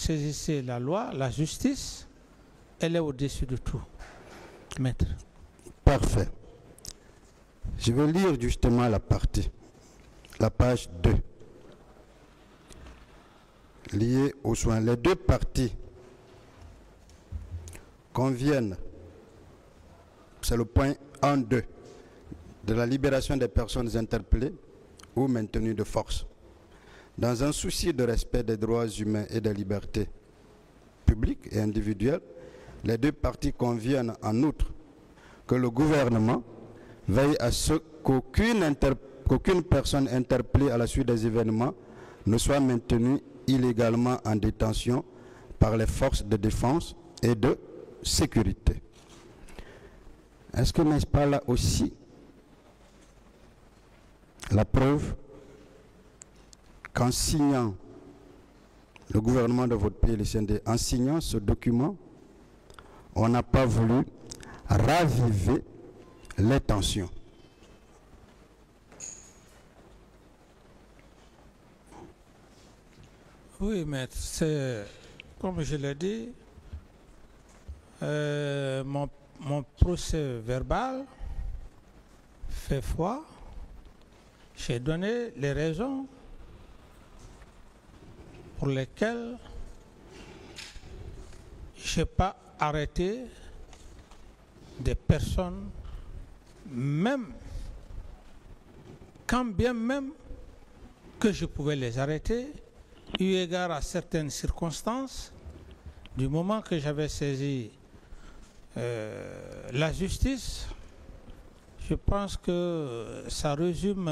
saisissez la loi, la justice, elle est au-dessus de tout, maître. Parfait. Je vais lire justement la partie, la page 2, liée aux soins. Les deux parties conviennent, c'est le point 1-2, de la libération des personnes interpellées ou maintenues de force. Dans un souci de respect des droits humains et des libertés publiques et individuelles, les deux parties conviennent en outre que le gouvernement veille à ce qu'aucune personne interpellée à la suite des événements ne soit maintenue illégalement en détention par les forces de défense et de sécurité. Est-ce que n'est-ce pas là aussi la preuve qu'en signant, le gouvernement de votre pays, le CND, en signant ce document, on n'a pas voulu raviver les tensions? Oui, maître, c'est comme je l'ai dit, mon procès verbal fait foi. J'ai donné les raisons pour lesquelles je n'ai pas arrêté des personnes, même quand bien même que je pouvais les arrêter, eu égard à certaines circonstances, du moment que j'avais saisi la justice. Je pense que ça résume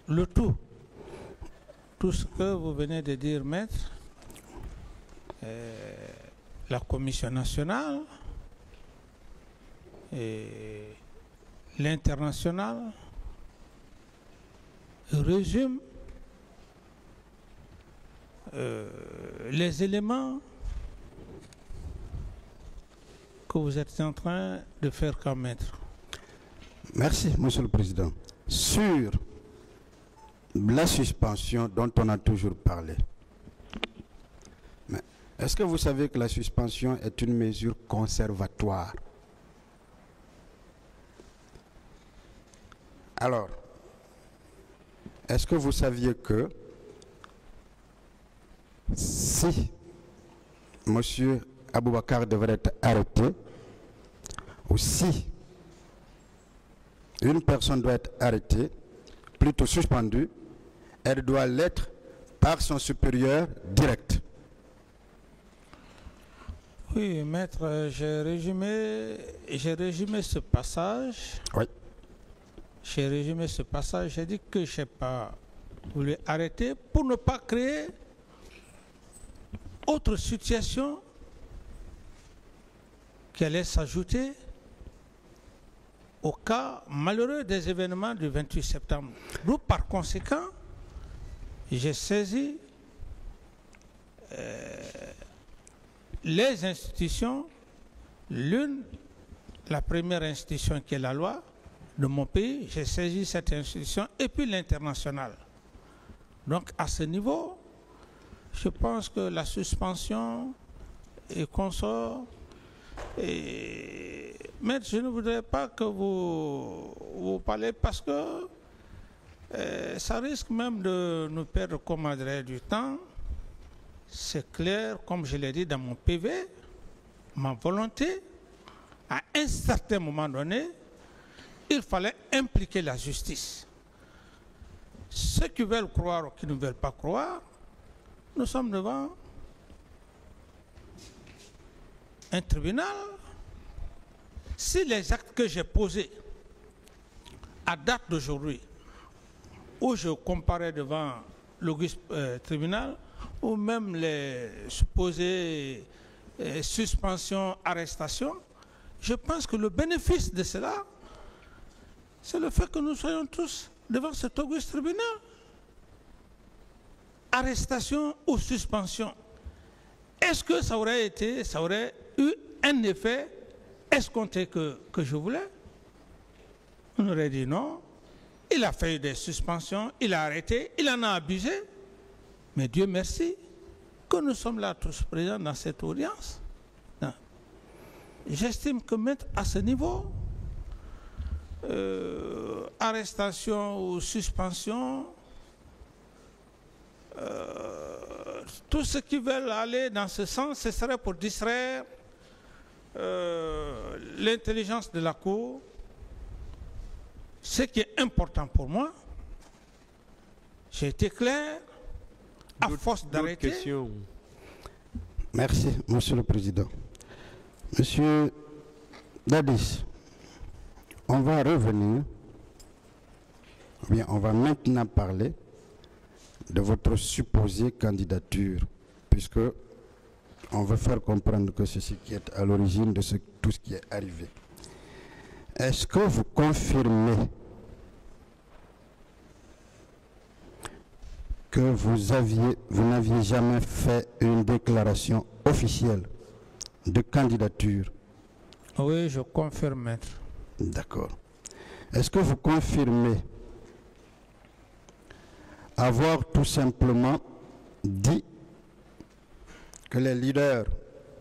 le tout. Tout ce que vous venez de dire, maître. La Commission nationale et l'international résume les éléments que vous êtes en train de faire comme maître. Merci, Monsieur le Président. Sur la suspension dont on a toujours parlé, est-ce que vous savez que la suspension est une mesure conservatoire? Alors, est-ce que vous saviez que si M. Aboubakar devrait être arrêté, ou si une personne doit être arrêtée, plutôt suspendue, elle doit l'être par son supérieur direct? Oui, maître, j'ai résumé ce passage. Oui. J'ai résumé ce passage. J'ai dit que je n'ai pas voulu arrêter pour ne pas créer autre situation qui allait s'ajouter au cas malheureux des événements du 28 septembre. Donc, par conséquent, j'ai saisi les institutions, la première institution qui est la loi de mon pays, j'ai saisi cette institution et puis l'international. Donc à ce niveau, je pense que la suspension et consort, mais je ne voudrais pas que vous parlez parce que ça risque même de nous perdre, comme dirait, du temps. C'est clair, comme je l'ai dit dans mon PV, ma volonté, à un certain moment donné, il fallait impliquer la justice. Ceux qui veulent croire ou qui ne veulent pas croire, nous sommes devant un tribunal. Si les actes que j'ai posés à date d'aujourd'hui, où je comparais devant l'auguste tribunal, ou même les supposées suspensions, arrestations, je pense que le bénéfice de cela, c'est le fait que nous soyons tous devant cet auguste tribunal. Arrestation ou suspension. Est-ce que ça aurait eu un effet escompté que je voulais? On aurait dit non. Il a fait des suspensions, il a arrêté, il en a abusé. Mais Dieu merci que nous sommes là tous présents dans cette audience, j'estime que mettre à ce niveau, arrestation ou suspension, tout ce qui veulent aller dans ce sens, ce serait pour distraire l'intelligence de la Cour. Ce qui est important pour moi, j'ai été clair, à force d'arrêter. Merci, Monsieur le Président. Monsieur Dadis, on va revenir, ou bien on va maintenant parler de votre supposée candidature, puisque on veut faire comprendre que c'est ce qui est à l'origine de tout ce qui est arrivé. Est-ce que vous confirmez que vous n'aviez jamais fait une déclaration officielle de candidature? Oui, je confirme, maître. D'accord. Est-ce que vous confirmez avoir tout simplement dit que les leaders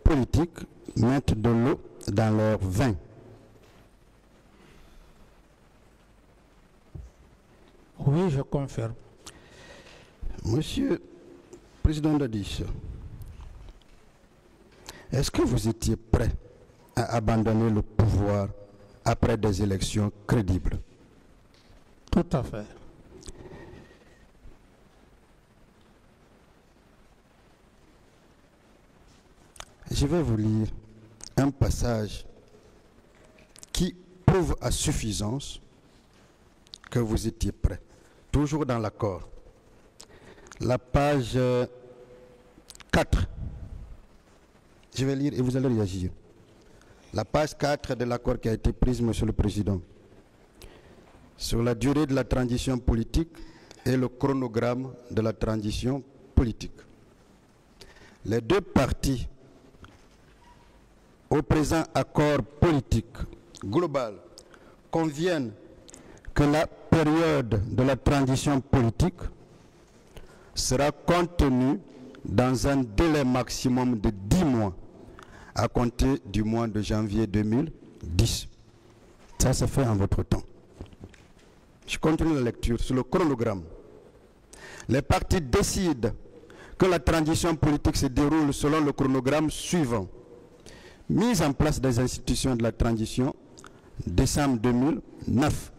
politiques mettent de l'eau dans leur vin? Oui, je confirme. Monsieur le Président Dadis, est-ce que vous étiez prêt à abandonner le pouvoir après des élections crédibles? Tout à fait. Je vais vous lire un passage qui prouve à suffisance que vous étiez prêt, toujours dans l'accord. La page 4. Je vais lire et vous allez réagir. La page 4 de l'accord qui a été prise, Monsieur le Président, sur la durée de la transition politique et le chronogramme de la transition politique. Les deux parties au présent accord politique global conviennent que la période de la transition politique sera contenue dans un délai maximum de 10 mois à compter du mois de janvier 2010. Ça se fait en votre temps. Je continue la lecture sur le chronogramme. Les partis décident que la transition politique se déroule selon le chronogramme suivant. Mise en place des institutions de la transition, décembre 2009.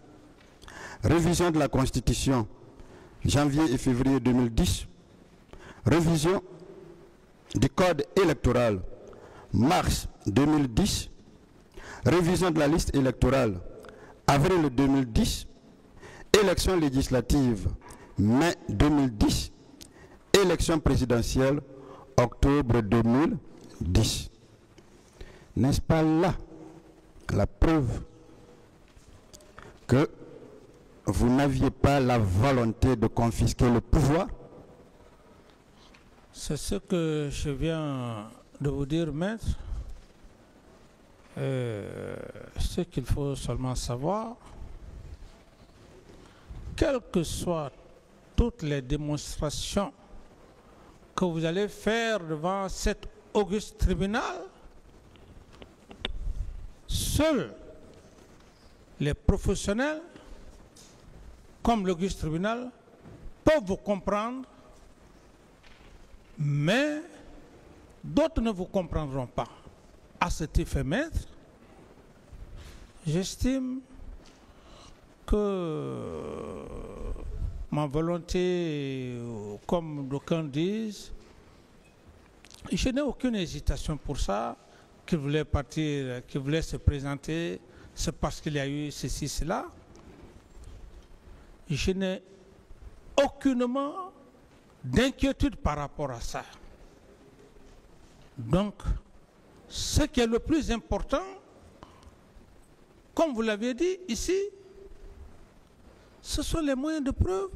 Révision de la Constitution, janvier et février 2010. Révision du Code électoral, mars 2010. Révision de la liste électorale, avril 2010. Élections législatives, mai 2010. Élection présidentielle, octobre 2010. N'est-ce pas là la preuve que vous n'aviez pas la volonté de confisquer le pouvoir? C'est ce que je viens de vous dire, maître. Ce qu'il faut seulement savoir, quelles que soient toutes les démonstrations que vous allez faire devant cet auguste tribunal, seuls les professionnels, comme l'auguste tribunal, peuvent vous comprendre, mais d'autres ne vous comprendront pas. À cet effet, maître, j'estime que ma volonté, comme d'aucuns disent, je n'ai aucune hésitation pour ça, qu'il voulait partir, qu'il voulait se présenter, c'est parce qu'il y a eu ceci, cela. Je n'ai aucunement d'inquiétude par rapport à ça. Donc, ce qui est le plus important, comme vous l'avez dit ici, ce sont les moyens de preuve,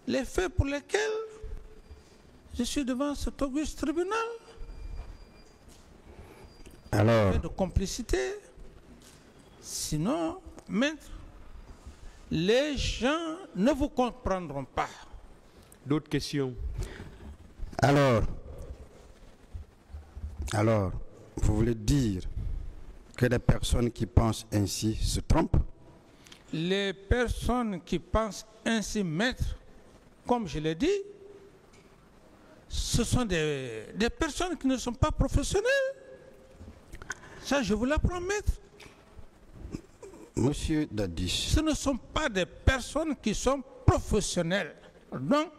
les faits pour lesquels je suis devant cet auguste tribunal. Alors, de complicité. Sinon, maître, les gens ne vous comprendront pas. D'autres questions? Alors, Alors, vous voulez dire que les personnes qui pensent ainsi se trompent? Les personnes qui pensent ainsi, maître, comme je l'ai dit, ce sont des personnes qui ne sont pas professionnelles. Ça, je vous l'apprends, maître. Monsieur Dadis. Ce ne sont pas des personnes qui sont professionnelles. Donc,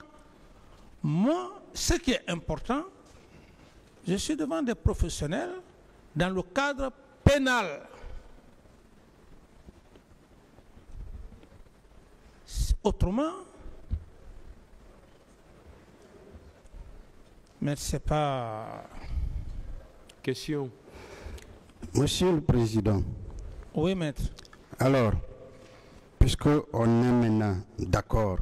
moi, ce qui est important, je suis devant des professionnels dans le cadre pénal. Autrement, mais c'est pas... Question. Monsieur le Président. Oui, maître. Alors, puisqu'on est maintenant d'accord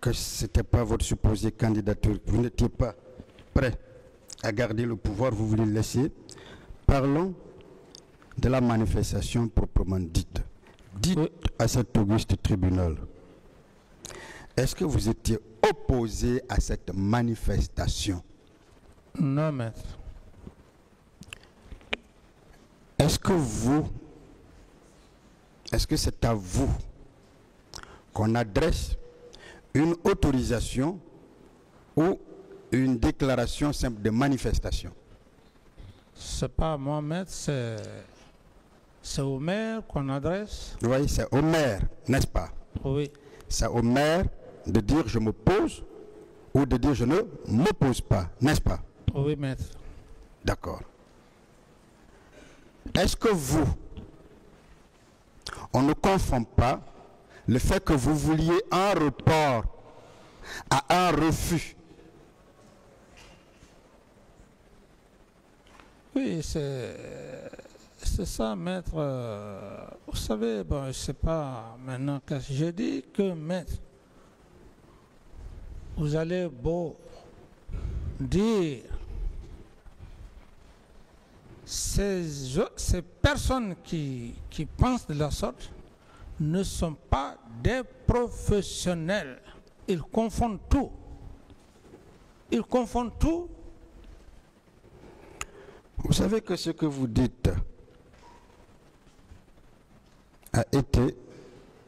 que ce n'était pas votre supposée candidature, vous n'étiez pas prêt à garder le pouvoir, vous voulez le laisser, parlons de la manifestation proprement dite. Dites à cet auguste tribunal, est-ce que vous étiez opposé à cette manifestation? Non, maître. Est-ce que c'est à vous qu'on adresse une autorisation ou une déclaration simple de manifestation? C'est pas à moi, maître, c'est au maire qu'on adresse. Vous voyez, c'est au maire, n'est-ce pas? Oui. C'est au maire de dire je m'oppose ou de dire je ne m'oppose pas, n'est-ce pas? Oui, maître. D'accord. Est-ce que vous, on ne confond pas le fait que vous vouliez un report à un refus? Oui, c'est ça, maître. Vous savez, bon, je ne sais pas maintenant que j'ai dit que, maître, vous allez beau dire ces personnes qui pensent de la sorte ne sont pas des professionnels. Ils confondent tout. Ils confondent tout. Vous savez que ce que vous dites a été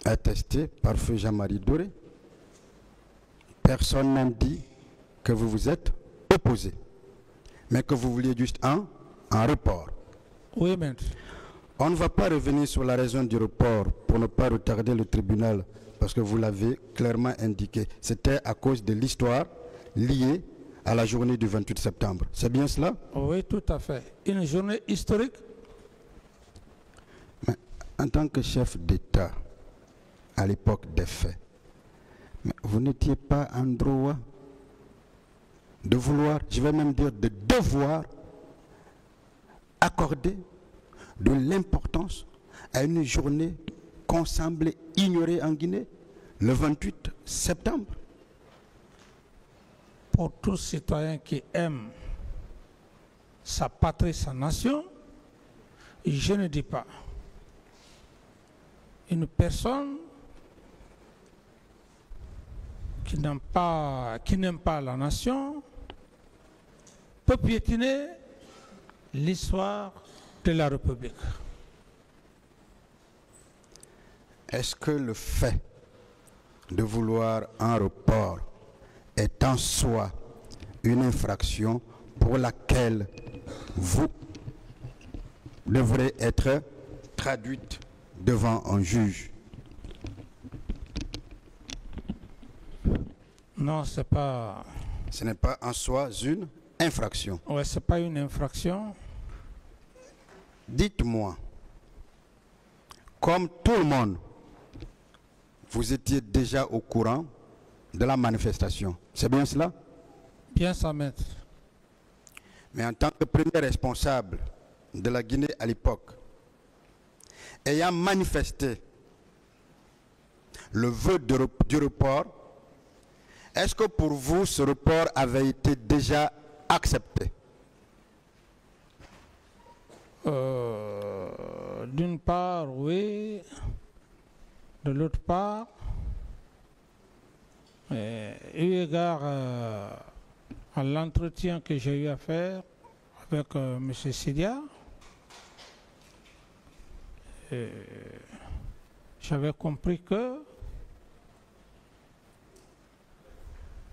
attesté par Feu Jean-Marie Doré. Personne n'a dit que vous vous êtes opposé, mais que vous vouliez juste un report. Oui, maître. On ne va pas revenir sur la raison du report pour ne pas retarder le tribunal, parce que vous l'avez clairement indiqué. C'était à cause de l'histoire liée à la journée du 28 septembre. C'est bien cela? Oui, tout à fait. Une journée historique. Mais en tant que chef d'État, à l'époque des faits, mais vous n'étiez pas en droit de vouloir, je vais même dire de devoir, accorder de l'importance à une journée qu'on semblait ignorer en Guinée, le 28 septembre. Pour tout citoyen qui aime sa patrie, sa nation, je ne dis pas. Une personne qui n'aime pas la nation peut piétiner l'histoire de la République. Est-ce que le fait de vouloir un report est en soi une infraction pour laquelle vous devrez être traduite devant un juge? Non, c'est pas... Ce n'est pas en soi une infraction. Ouais, c'est pas une infraction. Dites-moi, comme tout le monde, vous étiez déjà au courant de la manifestation. C'est bien cela? Bien ça, maître. Mais en tant que premier responsable de la Guinée à l'époque, ayant manifesté le vœu du report, est-ce que pour vous, ce report avait été déjà accepté? D'une part, oui. De l'autre part, eu égard à l'entretien que j'ai eu à faire avec M. Sidia, j'avais compris que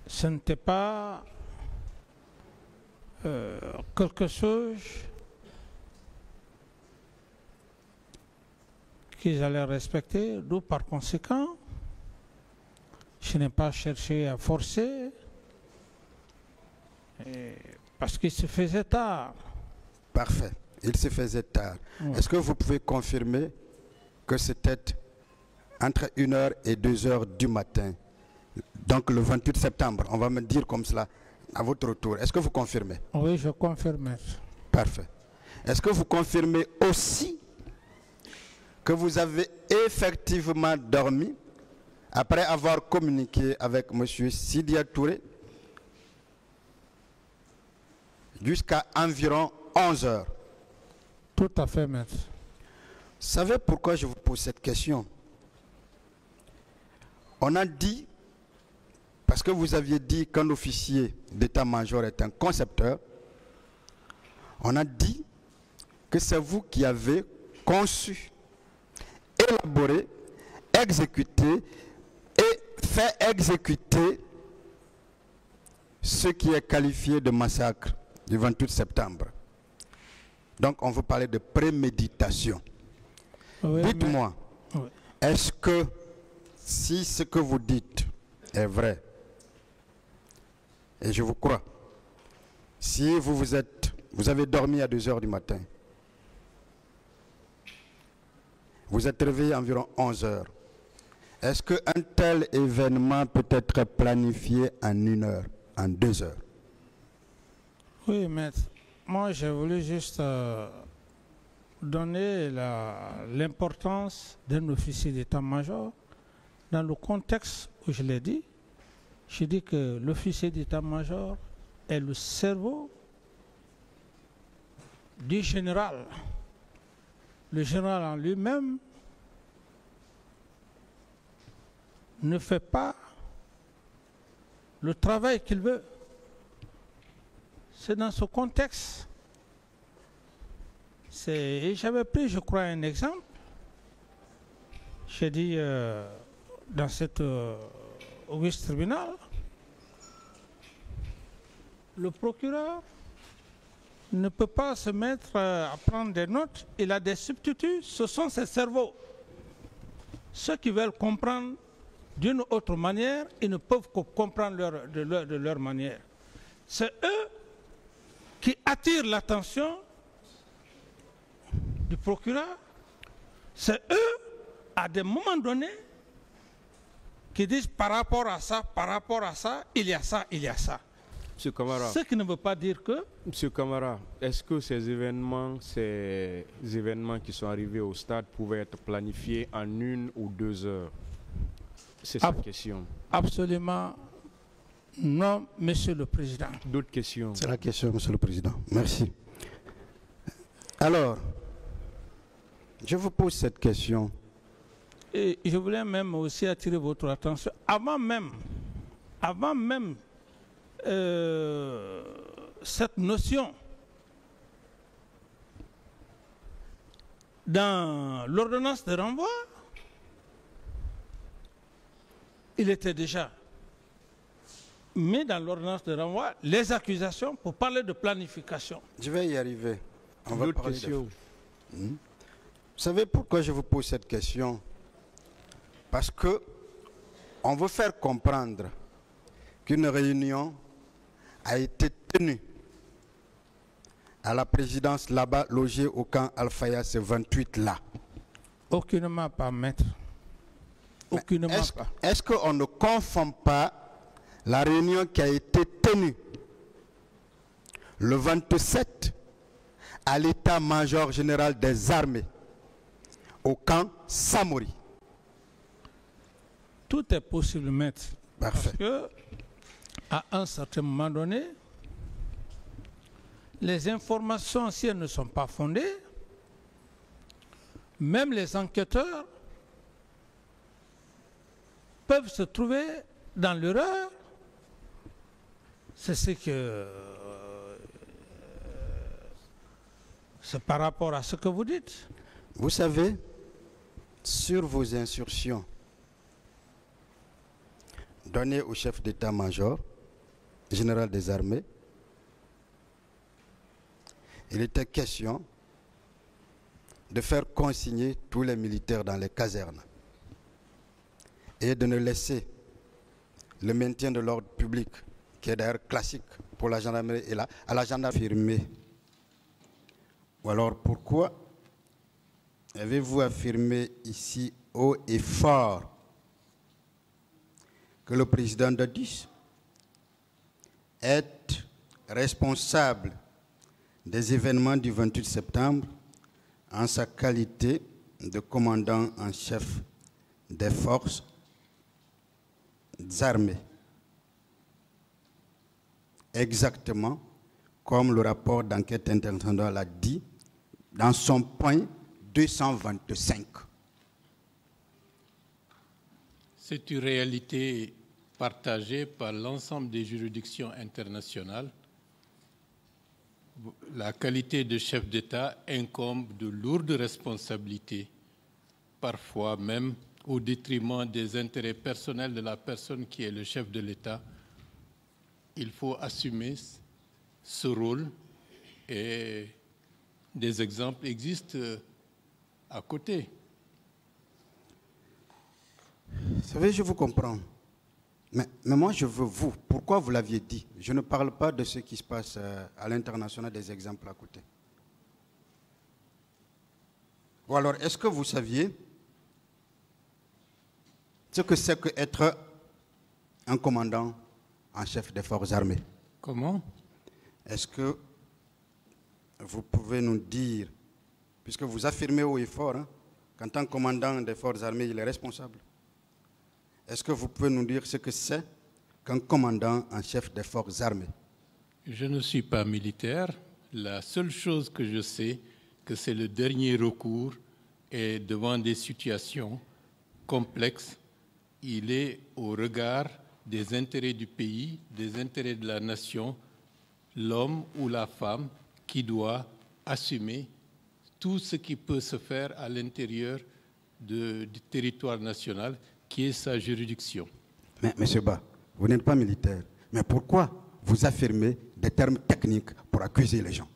ce n'était pas quelque chose qu'ils allaient respecter, d'où par conséquent, je n'ai pas cherché à forcer, parce qu'il se faisait tard. Parfait. Il se faisait tard. Ouais. Est-ce que vous pouvez confirmer que c'était entre 1h et 2h du matin, donc le 28 septembre, on va me dire comme cela, à votre retour. Est-ce que vous confirmez? Oui, je confirme. Parfait. Est-ce que vous confirmez aussi que vous avez effectivement dormi après avoir communiqué avec M. Sidia Touré jusqu'à environ 11 heures? Tout à fait, maître. Vous savez pourquoi je vous pose cette question? On a dit, parce que vous aviez dit qu'un officier d'état-major est un concepteur, on a dit que c'est vous qui avez conçu, élaboré, exécuté et fait exécuter ce qui est qualifié de massacre du 28 septembre. Donc on veut parler de préméditation. Oui, Dites-moi, mais... oui. est-ce que si ce que vous dites est vrai, et je vous crois, si vous avez dormi à 2 heures du matin, vous êtes réveillé à environ 11 heures, est-ce qu'un tel événement peut être planifié en 1 heure, en 2 heures? Oui, maître. Moi, j'ai voulu juste donner l'importance d'un officier d'état-major dans le contexte où je l'ai dit. Je dis que l'officier d'état-major est le cerveau du général. Le général en lui-même ne fait pas le travail qu'il veut. C'est dans ce contexte. Et j'avais pris, je crois, un exemple. J'ai dit dans cette auguste tribunal, le procureur ne peut pas se mettre à prendre des notes. Il a des substituts, ce sont ses cerveaux. Ceux qui veulent comprendre d'une autre manière, ils ne peuvent que comprendre de leur manière. C'est eux qui attirent l'attention du procureur. C'est eux, à des moments donnés, qui disent par rapport à ça, il y a ça, il y a ça. Monsieur Camara, Ce qui ne veut pas dire que... Monsieur Camara, est-ce que ces événements qui sont arrivés au stade pouvaient être planifiés en 1 ou 2 heures? C'est sa question. Absolument non, Monsieur le Président. D'autres questions? C'est la question, Monsieur le Président. Merci. Alors, je vous pose cette question. Et je voulais même aussi attirer votre attention. Avant même cette notion dans l'ordonnance de renvoi, il était déjà mis dans l'ordonnance de renvoi les accusations pour parler de planification. Je vais y arriver. On va D'autres parler questions? Vous savez pourquoi je vous pose cette question? Parce que on veut faire comprendre qu'une réunion a été tenue à la présidence là-bas, logée au camp Al-Faya, ce 28 là. Aucunement pas, maître. Aucunement pas. Est-ce qu'on ne confond pas la réunion qui a été tenue le 27 à l'état-major général des armées au camp Samori? Tout est possible, maître. Parfait. Parce que, à un certain moment donné, les informations, si elles ne sont pas fondées, même les enquêteurs peuvent se trouver dans l'erreur C'est ce que... c'est par rapport à ce que vous dites. Vous savez, sur vos instructions données au chef d'état-major, général des armées, il était question de faire consigner tous les militaires dans les casernes et de ne laisser le maintien de l'ordre public, qui est d'ailleurs classique pour la gendarmerie et à la gendarmerie affirmée. Ou alors pourquoi avez-vous affirmé ici haut et fort que le président Dadis est responsable des événements du 28 septembre en sa qualité de commandant en chef des forces armées, exactement comme le rapport d'enquête internationale l'a dit dans son point 225. C'est une réalité partagée par l'ensemble des juridictions internationales. La qualité de chef d'État incombe de lourdes responsabilités, parfois même au détriment des intérêts personnels de la personne qui est le chef de l'État. Il faut assumer ce rôle et des exemples existent à côté. Vous savez, je vous comprends. Mais moi, je veux vous. Pourquoi vous l'aviez dit? Je ne parle pas de ce qui se passe à l'international, des exemples à côté. Ou alors, est-ce que vous saviez ce que c'est qu'être un commandant en chef des forces armées? Comment? Est-ce que vous pouvez nous dire, puisque vous affirmez haut et fort, qu'en tant que commandant des forces armées, il est responsable? Est-ce que vous pouvez nous dire ce que c'est qu'un commandant en chef des forces armées? Je ne suis pas militaire. La seule chose que je sais, que c'est le dernier recours et devant des situations complexes, il est au regard des intérêts du pays, des intérêts de la nation, l'homme ou la femme qui doit assumer tout ce qui peut se faire à l'intérieur du territoire national, qui est sa juridiction. Mais M. Ba, vous n'êtes pas militaire. Mais pourquoi vous affirmez des termes techniques pour accuser les gens?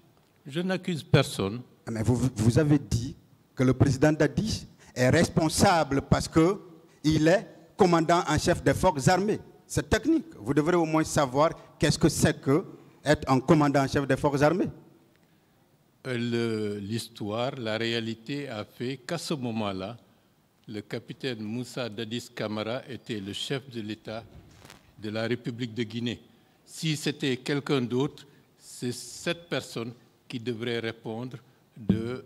Je n'accuse personne. Mais vous avez dit que le président Dadis est responsable parce qu'il est commandant en chef des forces armées. C'est technique. Vous devrez au moins savoir qu'est-ce que c'est que être un commandant en chef des forces armées. L'histoire, la réalité a fait qu'à ce moment-là, le capitaine Moussa Dadis Camara était le chef de l'État de la République de Guinée. Si c'était quelqu'un d'autre, c'est cette personne qui devrait répondre de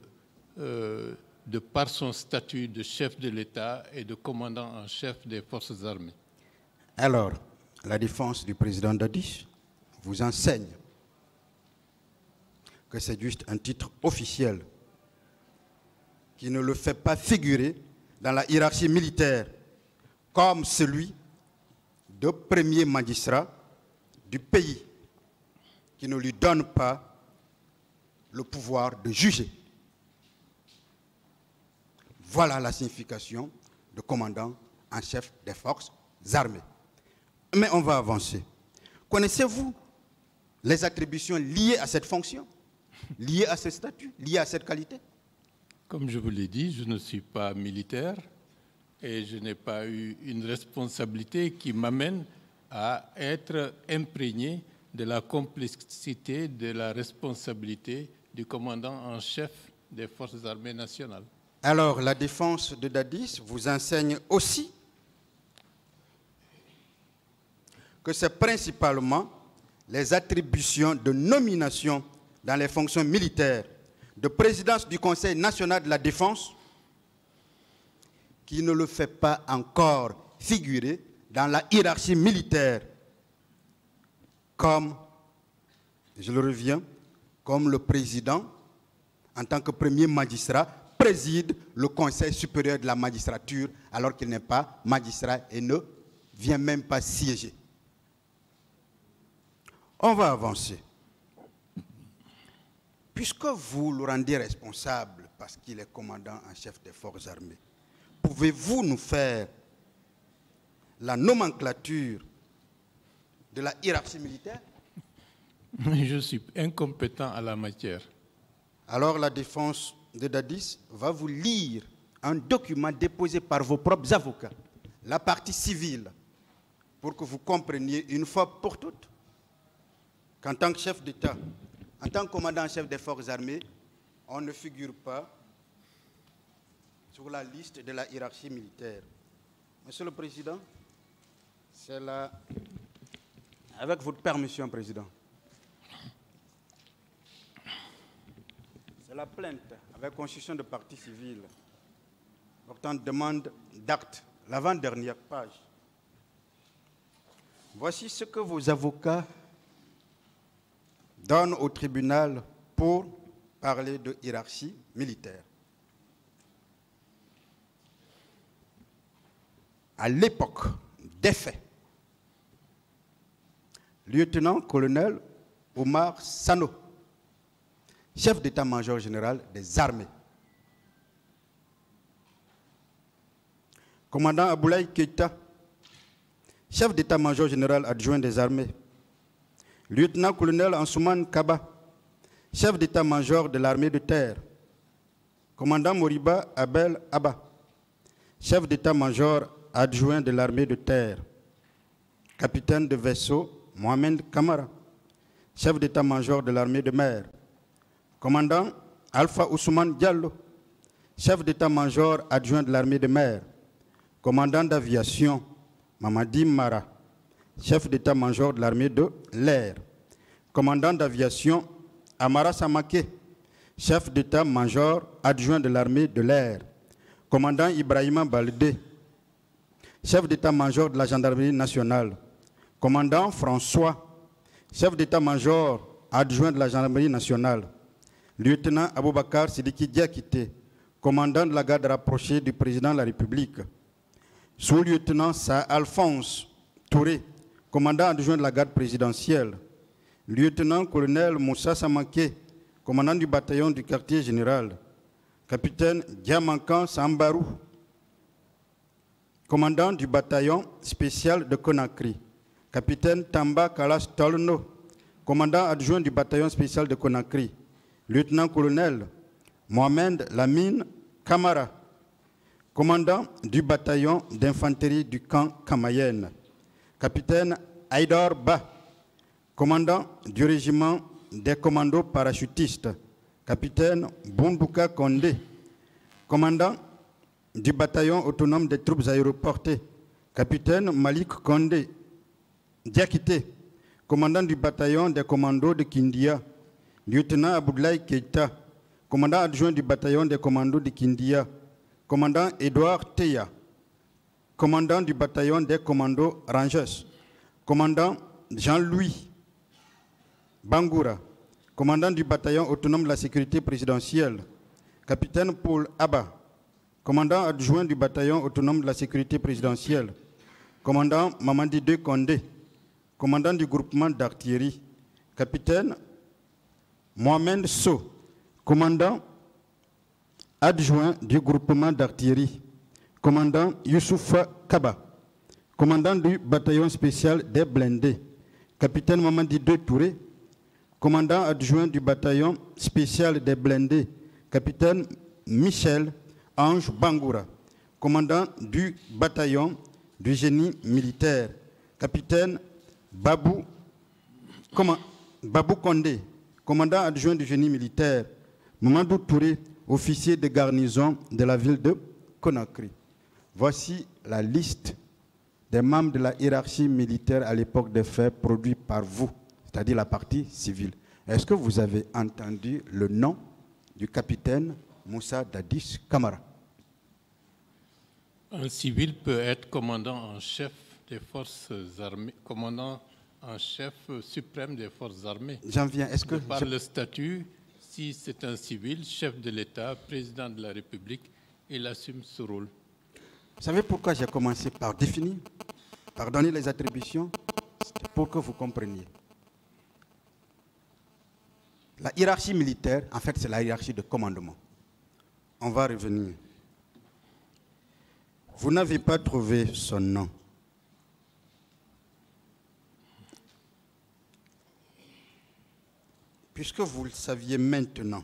par son statut de chef de l'État et de commandant en chef des forces armées. Alors, la défense du président Dadis vous enseigne que c'est juste un titre officiel qui ne le fait pas figurer dans la hiérarchie militaire comme celui de premier magistrat du pays, qui ne lui donne pas le pouvoir de juger. Voilà la signification de commandant en chef des forces armées. Mais on va avancer. Connaissez-vous les attributions liées à cette fonction, liées à ce statut, liées à cette qualité? Comme je vous l'ai dit, je ne suis pas militaire et je n'ai pas eu une responsabilité qui m'amène à être imprégné de la complexité de la responsabilité du commandant en chef des forces armées nationales. Alors, la défense de Dadis vous enseigne aussi que c'est principalement les attributions de nomination dans les fonctions militaires de présidence du Conseil national de la défense qui ne le fait pas encore figurer dans la hiérarchie militaire comme, je le reviens, comme le président, en tant que premier magistrat, préside le Conseil supérieur de la magistrature alors qu'il n'est pas magistrat et ne vient même pas siéger. On va avancer. Puisque vous le rendez responsable parce qu'il est commandant en chef des forces armées, pouvez-vous nous faire la nomenclature de la hiérarchie militaire? Je suis incompétent à la matière. Alors la défense de Dadis va vous lire un document déposé par vos propres avocats, la partie civile, pour que vous compreniez une fois pour toutes qu'en tant que chef d'État, en tant que commandant en chef des forces armées, on ne figure pas sur la liste de la hiérarchie militaire. Monsieur le Président, c'est là, avec votre permission, Président, c'est la plainte avec constitution de partie civile portant demande d'acte, l'avant-dernière page. Voici ce que vos avocats donnent au tribunal pour parler de hiérarchie militaire. À l'époque des faits, lieutenant-colonel Omar Sano, chef d'état-major général des armées, commandant Aboulaye Keïta, chef d'état-major général adjoint des armées, lieutenant-colonel Ansouman Kaba, chef d'état-major de l'armée de terre, commandant Moriba Abel Abba, chef d'état-major adjoint de l'armée de terre, capitaine de vaisseau Mohamed Kamara, chef d'état-major de l'armée de mer, commandant Alpha Ousmane Diallo, chef d'état-major adjoint de l'armée de mer, commandant d'aviation Mamadi Mara, chef d'état-major de l'armée de l'air, commandant d'aviation Amara Samake, chef d'état-major adjoint de l'armée de l'air, commandant Ibrahima Baldé, chef d'état-major de la gendarmerie nationale, commandant François, chef d'état-major adjoint de la gendarmerie nationale, lieutenant Aboubakar Sidiki Diakité, commandant de la garde rapprochée du président de la République, sous-lieutenant Alphonse Touré, commandant adjoint de la garde présidentielle, lieutenant-colonel Moussa Samake, commandant du bataillon du quartier général, capitaine Diamankan Sambarou, commandant du bataillon spécial de Conakry, capitaine Tamba Kalas Tolno, commandant adjoint du bataillon spécial de Conakry, lieutenant-colonel Mohamed Lamine Kamara, commandant du bataillon d'infanterie du camp Kamayenne, capitaine Aïdar Ba, commandant du régiment des commandos parachutistes, capitaine Boundouka Kondé, commandant du bataillon autonome des troupes aéroportées, capitaine Malik Kondé Diakité, commandant du bataillon des commandos de Kindia, lieutenant Aboulaye Keïta, commandant adjoint du bataillon des commandos de Kindia, commandant Édouard Teya, commandant du bataillon des commandos Rangers, commandant Jean-Louis Bangoura, commandant du bataillon autonome de la sécurité présidentielle, capitaine Paul Abba, commandant adjoint du bataillon autonome de la sécurité présidentielle, commandant Mamadi De Kondé, commandant du groupement d'artillerie, capitaine Mohamed So, commandant adjoint du groupement d'artillerie, commandant Youssoufa Kaba, commandant du bataillon spécial des blindés, capitaine Mamadi De Touré, commandant adjoint du bataillon spécial des blindés, capitaine Michel Ange Bangoura, commandant du bataillon du génie militaire, capitaine Babou Kondé, commandant adjoint du génie militaire, Mamadou Touré, officier de garnison de la ville de Conakry. Voici la liste des membres de la hiérarchie militaire à l'époque des faits produits par vous, c'est-à-dire la partie civile. Est-ce que vous avez entendu le nom du capitaine Moussa Dadis Kamara? Un civil peut être commandant en chef des forces armées, commandant en chef suprême des forces armées. J'en viens. Est-ce que par le statut, si c'est un civil, chef de l'État, président de la République, il assume ce rôle. Vous savez pourquoi j'ai commencé par définir, par donner les attributions? C'était pour que vous compreniez. La hiérarchie militaire, en fait, c'est la hiérarchie de commandement. On va revenir. Vous n'avez pas trouvé son nom. Puisque vous le saviez maintenant,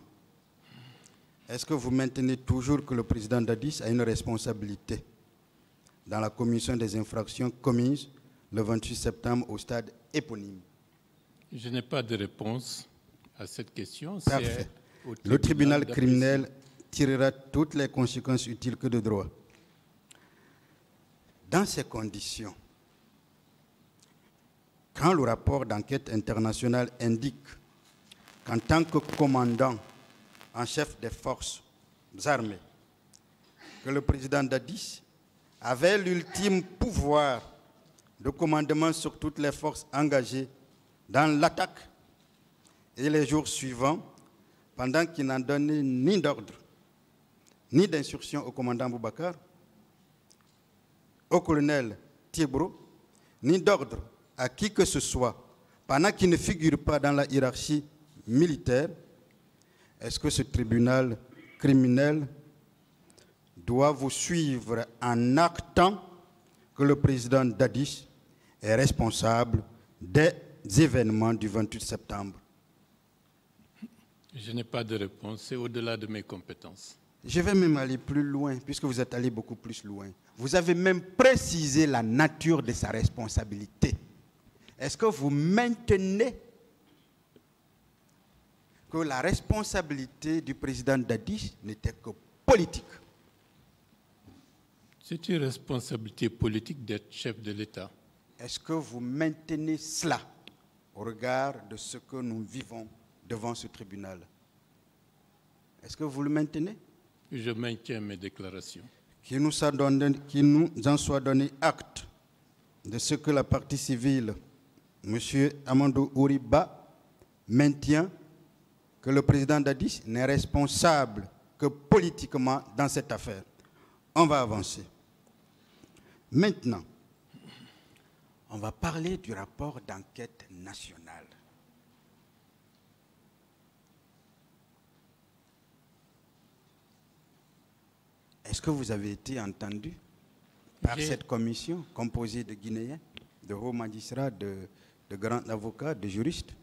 est-ce que vous maintenez toujours que le président Dadis a une responsabilité dans la commission des infractions commises le 28 septembre au stade éponyme? Je n'ai pas de réponse à cette question. Parfait. Le tribunal criminel tirera toutes les conséquences utiles que de droit. Dans ces conditions, quand le rapport d'enquête internationale indique qu'en tant que commandant en chef des forces armées, que le président Dadis avait l'ultime pouvoir de commandement sur toutes les forces engagées dans l'attaque et les jours suivants, pendant qu'il n'en donnait ni d'ordre, ni d'instruction au commandant Boubacar, au colonel Thiebro, ni d'ordre à qui que ce soit, pendant qu'il ne figure pas dans la hiérarchie militaire, est-ce que ce tribunal criminel doit vous suivre en actant que le président Dadis est responsable des événements du 28 septembre? Je n'ai pas de réponse, c'est au-delà de mes compétences. Je vais même aller plus loin, puisque vous êtes allé beaucoup plus loin. Vous avez même précisé la nature de sa responsabilité. Est-ce que vous maintenez que la responsabilité du président Dadis n'était que politique? C'est une responsabilité politique d'être chef de l'État. Est-ce que vous maintenez cela au regard de ce que nous vivons devant ce tribunal? Est-ce que vous le maintenez? Je maintiens mes déclarations. Qu'il nous en soit donné acte de ce que la partie civile, M. Amadou Ouriba, maintient que le président Dadis n'est responsable que politiquement dans cette affaire. On va avancer. Maintenant, on va parler du rapport d'enquête nationale. Est-ce que vous avez été entendu par cette commission composée de Guinéens, de hauts magistrats, de grands avocats, de juristes?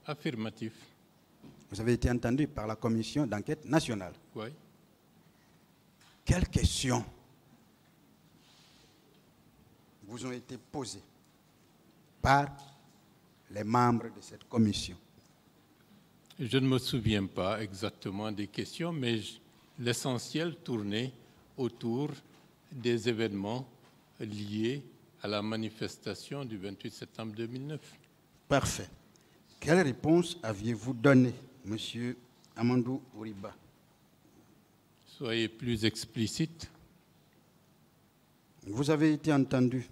Affirmatif. Vous avez été entendu par la commission d'enquête nationale? Oui. Quelles questions vous ont été posées par les membres de cette commission? Je ne me souviens pas exactement des questions, mais l'essentiel tournait autour des événements liés à la manifestation du 28 septembre 2009. Parfait. Quelle réponse aviez-vous donnée, M. Amadou Ouriba? Soyez plus explicite. Vous avez été entendu.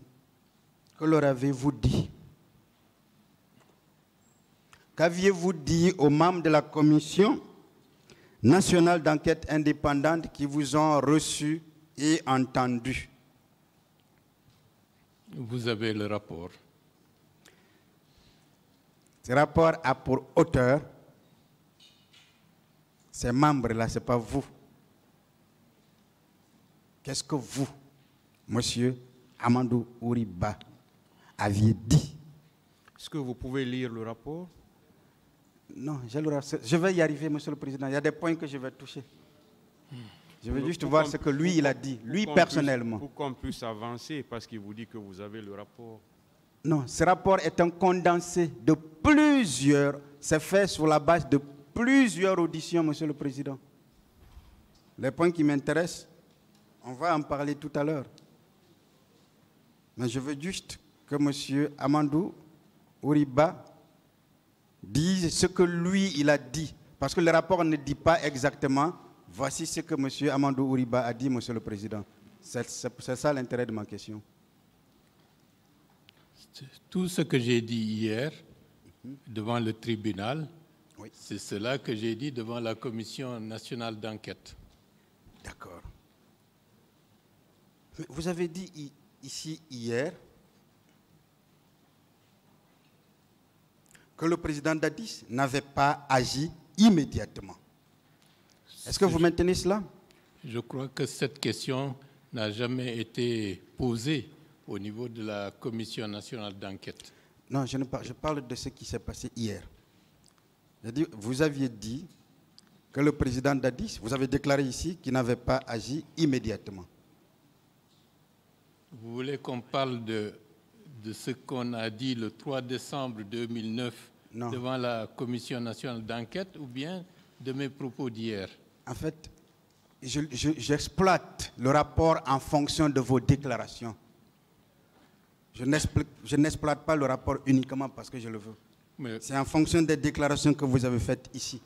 Que leur avez-vous dit? Qu'aviez-vous dit aux membres de la commission nationale d'enquête indépendante qui vous ont reçu et entendu? Vous avez le rapport. Ce rapport a pour auteur ces membres-là, ce n'est pas vous. Qu'est-ce que vous, monsieur Amadou Ouriba, aviez dit? Est-ce que vous pouvez lire le rapport? Non, je vais y arriver, monsieur le président. Il y a des points que je vais toucher. Je veux juste voir ce que lui, il a dit, lui personnellement. Pour qu'on puisse avancer, parce qu'il vous dit que vous avez le rapport. Non, ce rapport est un condensé de plusieurs, c'est fait sur la base de plusieurs auditions, monsieur le président. Les points qui m'intéressent, on va en parler tout à l'heure. Mais je veux juste que monsieur Amadou Ouriba dise ce que lui, il a dit. Parce que le rapport ne dit pas exactement, voici ce que monsieur Amadou Ouriba a dit, monsieur le président. C'est ça l'intérêt de ma question. Tout ce que j'ai dit hier devant le tribunal, oui, c'est cela que j'ai dit devant la commission nationale d'enquête. D'accord. Vous avez dit ici hier que le président Dadis n'avait pas agi immédiatement. Est-ce que vous maintenez cela? Je crois que cette question n'a jamais été posée au niveau de la Commission nationale d'enquête. Non, je parle de ce qui s'est passé hier. Vous aviez dit que le président Dadis, vous avez déclaré ici qu'il n'avait pas agi immédiatement. Vous voulez qu'on parle de ce qu'on a dit le 3 décembre 2009 devant la Commission nationale d'enquête ou bien de mes propos d'hier? En fait, j'exploite le rapport en fonction de vos déclarations. Je n'exploite pas le rapport uniquement parce que je le veux. C'est en fonction des déclarations que vous avez faites ici.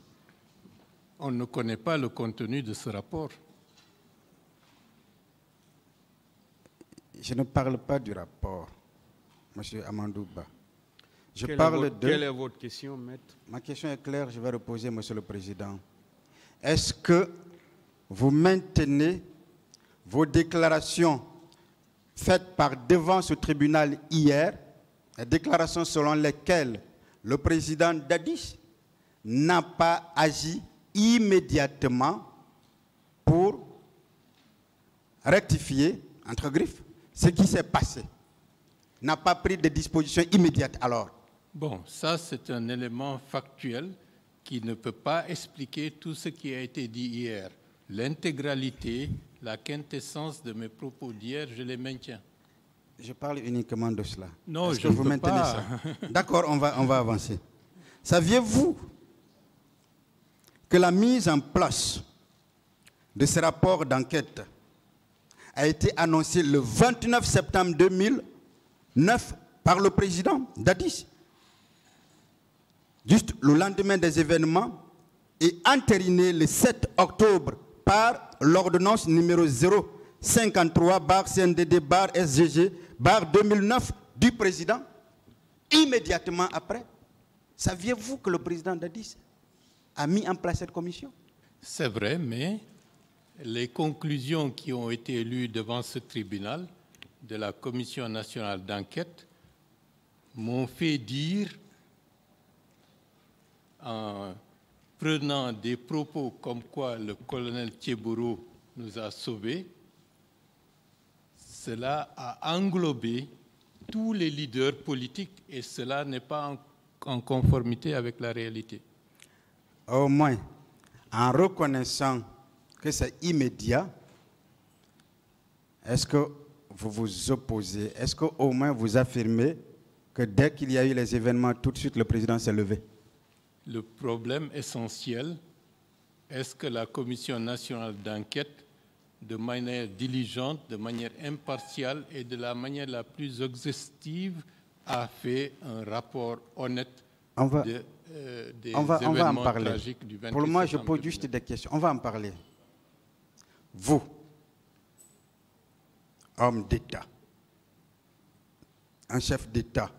On ne connaît pas le contenu de ce rapport. Je ne parle pas du rapport, M. Amandouba. Quelle est votre question, maître? Ma question est claire, je vais reposer, M. le Président. Est-ce que vous maintenez vos déclarations faites devant ce tribunal hier, les déclarations selon lesquelles le président Dadis n'a pas agi immédiatement pour rectifier, entre griffes, ce qui s'est passé, n'a pas pris de dispositions immédiates alors? Bon, ça c'est un élément factuel qui ne peut pas expliquer tout ce qui a été dit hier. L'intégralité, la quintessence de mes propos d'hier, je les maintiens. Je parle uniquement de cela. Non, est-ce que vous maintenez ça? D'accord, on va avancer. Saviez-vous que la mise en place de ce rapport d'enquête a été annoncée le 29 septembre 2009 par le président Dadis, juste le lendemain des événements, et entériné le 7 octobre par l'ordonnance numéro 053/CNDD/SGG/2009 du président? Immédiatement après, saviez-vous que le président Dadis a mis en place cette commission? C'est vrai, mais les conclusions qui ont été lues devant ce tribunal de la Commission nationale d'enquête m'ont fait dire, en prenant des propos comme quoi le colonel Thiebourou nous a sauvés, cela a englobé tous les leaders politiques et cela n'est pas en conformité avec la réalité. Au moins, en reconnaissant que c'est immédiat, est-ce que vous vous opposez? Est-ce qu'au moins vous affirmez que dès qu'il y a eu les événements, tout de suite le président s'est levé? Le problème essentiel, est-ce que la Commission nationale d'enquête, de manière diligente, de manière impartiale et de la manière la plus exhaustive, a fait un rapport honnête des événements tragiques du 28 septembre? Pour le moment, je pose juste des questions. On va en parler. Vous, homme d'État, un chef d'État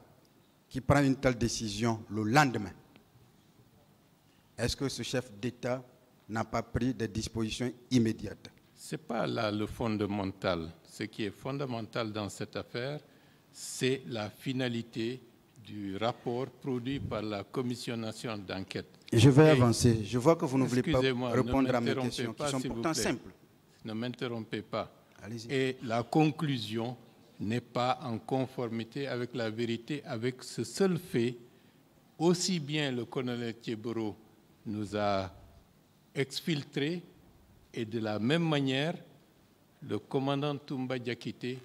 qui prend une telle décision le lendemain, est-ce que ce chef d'État n'a pas pris des dispositions immédiates? Ce n'est pas là le fondamental. Ce qui est fondamental dans cette affaire, c'est la finalité du rapport produit par la Commission nationale d'enquête. Je vais avancer. Je vois que vous ne voulez pas répondre à mes questions, qui sont pourtant simples. Ne m'interrompez pas. Allez-y. Et la conclusion n'est pas en conformité avec la vérité, avec ce seul fait. Aussi bien le colonel Thiebourou nous a exfiltrés, et de la même manière, le commandant Toumba Diakité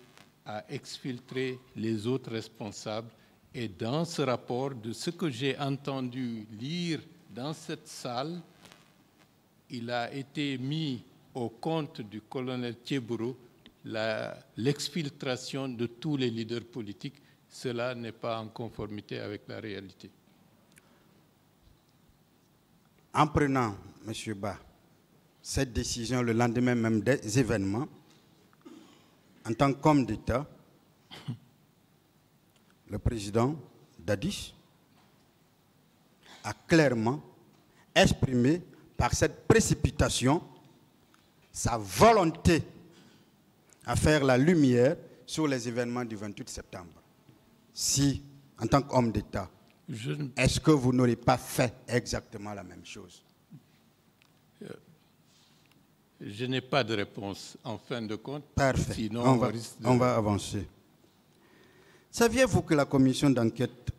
a exfiltré les autres responsables. Et dans ce rapport, de ce que j'ai entendu lire dans cette salle, il a été mis au compte du colonel Thiebourou l'exfiltration de tous les leaders politiques. Cela n'est pas en conformité avec la réalité. En prenant, M. Ba, cette décision le lendemain même des événements, en tant qu'homme d'État, le président Dadis a clairement exprimé par cette précipitation sa volonté à faire la lumière sur les événements du 28 septembre. Si, en tant qu'homme d'État, Est-ce que vous n'aurez pas fait exactement la même chose? Je n'ai pas de réponse en fin de compte. Parfait. Sinon, on va avancer. Saviez-vous que la commission d'enquête,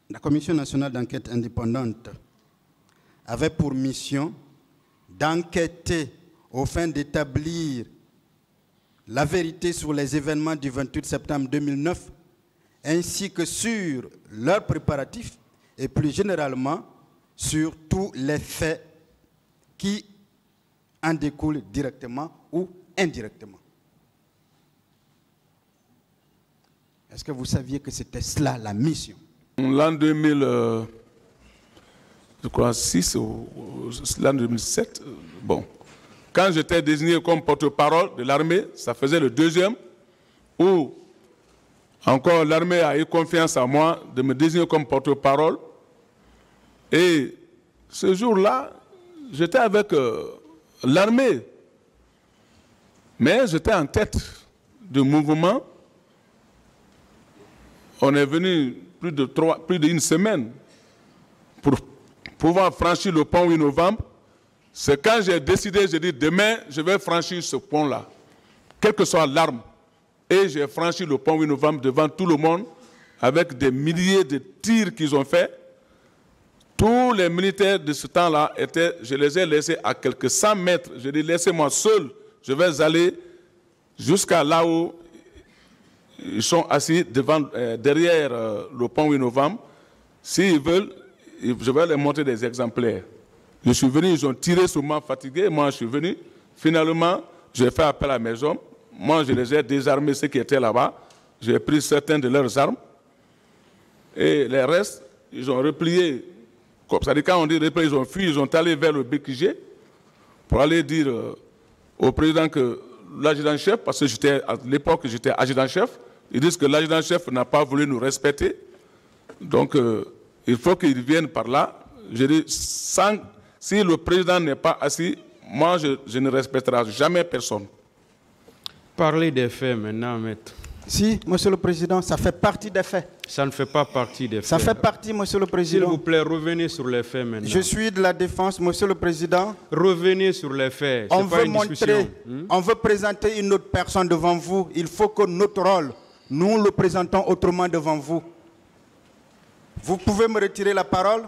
la Commission nationale d'enquête indépendante avait pour mission d'enquêter aux fins d'établir la vérité sur les événements du 28 septembre 2009, ainsi que sur leurs préparatifs et plus généralement sur tous les faits qui en découlent directement ou indirectement. Est-ce que vous saviez que c'était cela la mission? L'an 2006 ou l'an 2007, bon, quand j'étais désigné comme porte-parole de l'armée, ça faisait le deuxième, où encore l'armée a eu confiance en moi de me désigner comme porte-parole. Et ce jour-là, j'étais avec l'armée, mais j'étais en tête du mouvement. On est venu plus d'une semaine pour pouvoir franchir le pont 8 novembre. C'est quand j'ai décidé, j'ai dit demain, je vais franchir ce pont-là, quelle que soit l'arme. Et j'ai franchi le pont 8 novembre devant tout le monde, avec des milliers de tirs qu'ils ont faits. Tous les militaires de ce temps-là, je les ai laissés à quelques 100 mètres. Je dis, laissez-moi seul, je vais aller jusqu'à là où ils sont assis derrière le pont 8 novembre. S'ils veulent, je vais leur montrer des exemplaires. Je suis venu, ils ont tiré sur moi fatigué, moi je suis venu. Finalement, j'ai fait appel à mes hommes. Moi, je les ai désarmés, ceux qui étaient là-bas. J'ai pris certaines de leurs armes. Et les restes, ils ont replié. C'est-à-dire, quand on dit replié, ils ont fui, ils sont allés vers le BQG pour aller dire au président que l'adjudant-chef, parce que à l'époque j'étais adjudant-chef, ils disent que l'adjudant-chef n'a pas voulu nous respecter. Donc, il faut qu'ils viennent par là. Je dis, si le président n'est pas assis, moi, je ne respecterai jamais personne. Parlez des faits maintenant, maître. Si, monsieur le président, ça fait partie des faits. Ça ne fait pas partie des faits. Ça fait partie, monsieur le président. S'il vous plaît, revenez sur les faits maintenant. Je suis de la défense, monsieur le président. Revenez sur les faits. On veut montrer, on veut présenter une autre personne devant vous. Il faut que notre rôle, nous le présentons autrement devant vous. Vous pouvez me retirer la parole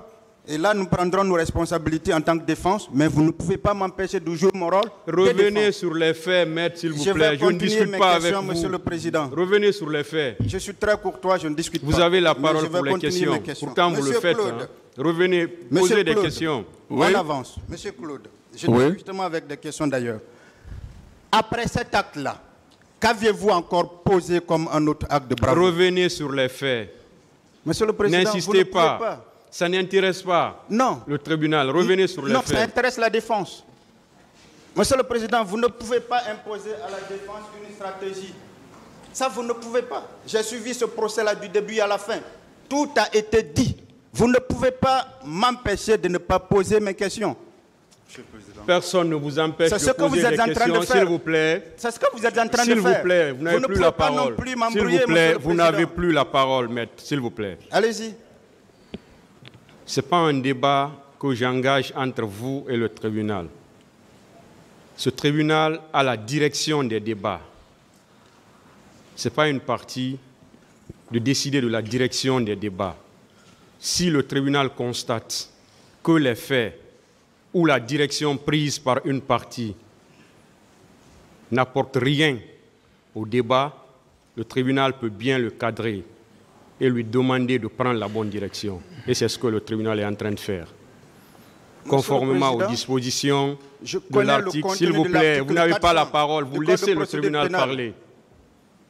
et là nous prendrons nos responsabilités en tant que défense, mais vous ne pouvez pas m'empêcher de jouer mon rôle. Revenez sur les faits, maître, s'il vous plaît. Je ne discute pas avec vous. Monsieur le président. Revenez sur les faits. Je suis très courtois, je ne discute pas. Vous avez la parole pour les questions. Pourtant, vous le faites. Hein. Revenez, posez des questions. Oui. On avance. Monsieur Claude, je discute justement avec des questions d'ailleurs. Après cet acte-là, qu'aviez-vous encore posé comme un autre acte de bravoure? Revenez sur les faits. Monsieur le président, n'insistez pas. Ça n'intéresse pas le tribunal. Revenez sur les faits. Non, ça intéresse la défense. Monsieur le président, vous ne pouvez pas imposer à la défense une stratégie. Ça, vous ne pouvez pas. J'ai suivi ce procès-là du début à la fin. Tout a été dit. Vous ne pouvez pas m'empêcher de ne pas poser mes questions. Personne ne vous empêche de poser des questions, s'il vous plaît. C'est ce que vous êtes en train de faire. S'il vous plaît, vous n'avez plus la parole. S'il vous plaît, vous n'avez plus la parole, maître. S'il vous plaît. Allez-y. Ce n'est pas un débat que j'engage entre vous et le tribunal. Ce tribunal a la direction des débats. Ce n'est pas une partie de décider de la direction des débats. Si le tribunal constate que les faits ou la direction prise par une partie n'apporte rien au débat, le tribunal peut bien le cadrer et lui demander de prendre la bonne direction. Et c'est ce que le tribunal est en train de faire. Conformément aux dispositions de l'article, s'il vous plaît, vous n'avez pas la parole, vous laissez le tribunal parler.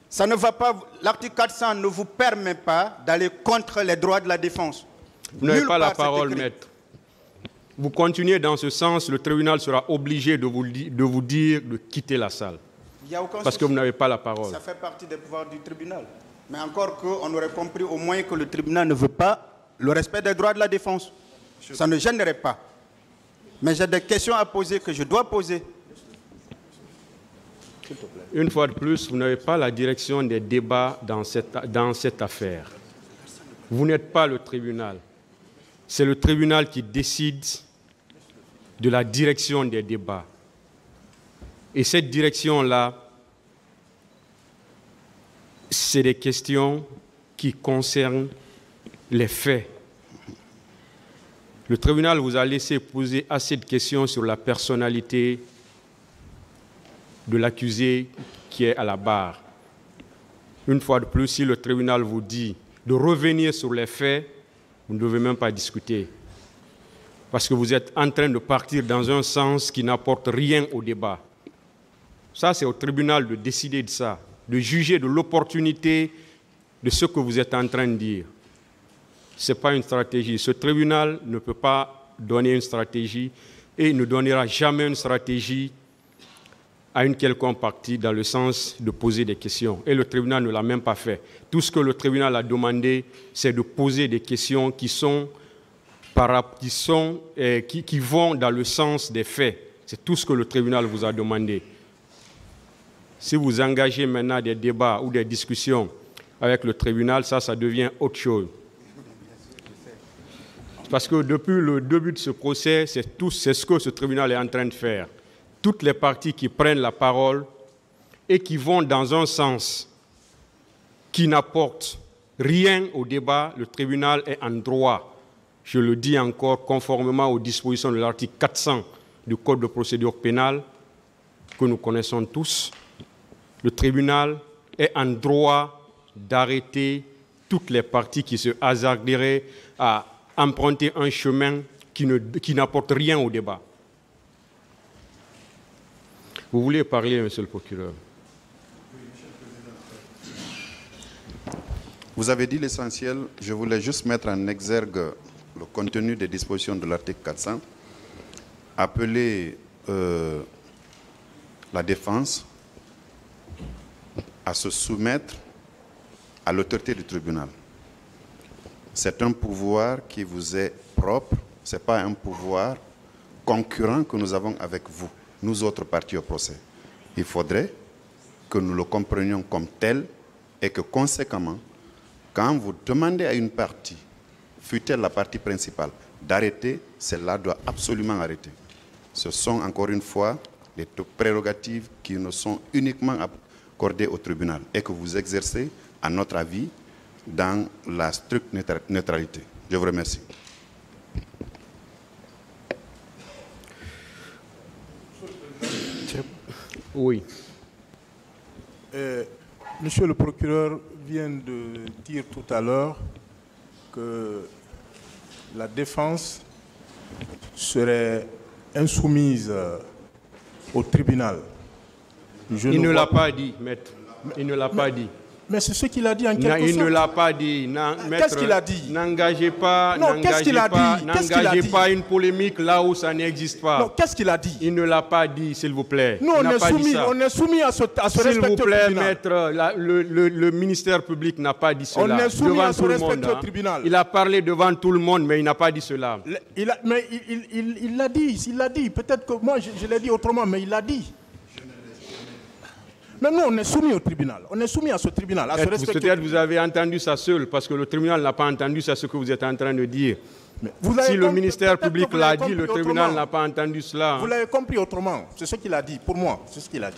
Ça ne va pas, l'article 400 ne vous permet pas d'aller contre les droits de la défense. Vous n'avez pas la parole, maître. Vous continuez dans ce sens, le tribunal sera obligé de vous dire de quitter la salle. Parce que vous n'avez pas la parole. Ça fait partie des pouvoirs du tribunal. Mais encore qu'on aurait compris au moins que le tribunal ne veut pas le respect des droits de la défense. Ça ne gênerait pas. Mais j'ai des questions à poser que je dois poser. Une fois de plus, vous n'avez pas la direction des débats dans cette affaire. Vous n'êtes pas le tribunal. C'est le tribunal qui décide de la direction des débats. Et cette direction-là, c'est des questions qui concernent les faits. Le tribunal vous a laissé poser assez de questions sur la personnalité de l'accusé qui est à la barre. Une fois de plus, si le tribunal vous dit de revenir sur les faits, vous ne devez même pas discuter. Parce que vous êtes en train de partir dans un sens qui n'apporte rien au débat. Ça, c'est au tribunal de décider de ça, de juger de l'opportunité de ce que vous êtes en train de dire. Ce n'est pas une stratégie. Ce tribunal ne peut pas donner une stratégie et il ne donnera jamais une stratégie à une quelconque partie dans le sens de poser des questions. Et le tribunal ne l'a même pas fait. Tout ce que le tribunal a demandé, c'est de poser des questions qui vont dans le sens des faits. C'est tout ce que le tribunal vous a demandé. Si vous engagez maintenant des débats ou des discussions avec le tribunal, ça devient autre chose. Parce que depuis le début de ce procès, c'est ce que ce tribunal est en train de faire. Toutes les parties qui prennent la parole et qui vont dans un sens qui n'apporte rien au débat, le tribunal est en droit, je le dis encore, conformément aux dispositions de l'article 400 du Code de procédure pénale, que nous connaissons tous, le tribunal est en droit d'arrêter toutes les parties qui se hasarderaient à emprunter un chemin qui n'apporte rien au débat. Vous voulez parler, monsieur le procureur? Vous avez dit l'essentiel. Je voulais juste mettre en exergue le contenu des dispositions de l'article 400. Appeler la défense à se soumettre à l'autorité du tribunal. C'est un pouvoir qui vous est propre. Ce n'est pas un pouvoir concurrent que nous avons avec vous, nous autres parties au procès. Il faudrait que nous le comprenions comme tel et que conséquemment, quand vous demandez à une partie, fût-elle la partie principale, d'arrêter, celle-là doit absolument arrêter. Ce sont encore une fois des prérogatives qui ne sont uniquement accordées au tribunal et que vous exercez, à notre avis, dans la stricte neutralité. Je vous remercie. Oui. Monsieur le procureur vient de dire tout à l'heure que la défense serait insoumise au tribunal. Il ne l'a pas dit, maître. Il ne l'a pas dit. Mais c'est ce qu'il a dit en quelque sorte. Il ne l'a pas dit. Qu'est-ce qu'il a dit? N'engagez pas, pas une polémique là où ça n'existe pas. Non, qu'est-ce qu'il a dit? Il ne l'a pas dit, s'il vous plaît. Nous, on est soumis à ce respect. S'il vous plaît, maître, le ministère public n'a pas dit cela. On est soumis devant à ce tout le respect monde, au tribunal. Il a parlé devant tout le monde, mais il n'a pas dit cela. Mais il l'a dit. Peut-être que moi, je l'ai dit autrement, mais il l'a dit. Mais nous, on est soumis au tribunal. On est soumis à ce tribunal. Peut-être vous avez entendu ça seul, parce que le tribunal n'a pas entendu ça, ce que vous êtes en train de dire. Si le ministère public l'a dit, le tribunal n'a pas entendu cela. Vous l'avez compris autrement. C'est ce qu'il a dit. Pour moi, c'est ce qu'il a dit.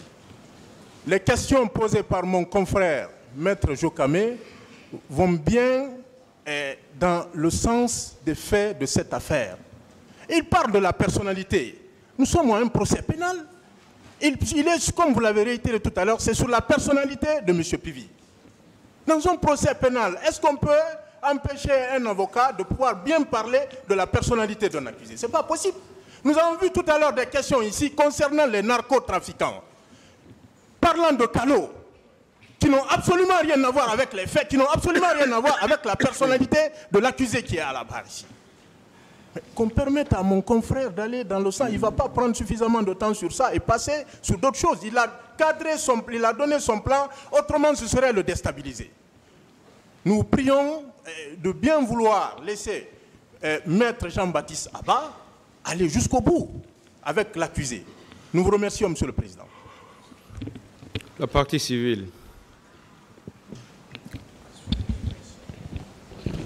Les questions posées par mon confrère, Maître Jokamé, vont bien dans le sens des faits de cette affaire. Il parle de la personnalité. Nous sommes à un procès pénal. Il est, comme vous l'avez réitéré tout à l'heure, c'est sur la personnalité de M. Pivi. Dans un procès pénal, est-ce qu'on peut empêcher un avocat de pouvoir bien parler de la personnalité d'un accusé? Ce n'est pas possible. Nous avons vu tout à l'heure des questions ici concernant les narcotrafiquants. Parlant de calots, qui n'ont absolument rien à voir avec les faits, qui n'ont absolument rien à voir avec la personnalité de l'accusé qui est à la barre ici. Qu'on permette à mon confrère d'aller dans le sang, il ne va pas prendre suffisamment de temps sur ça et passer sur d'autres choses. Il a cadré il a donné son plan, autrement ce serait le déstabiliser. Nous prions de bien vouloir laisser Maître Jean-Baptiste Abba aller jusqu'au bout avec l'accusé. Nous vous remercions, Monsieur le Président. La partie civile.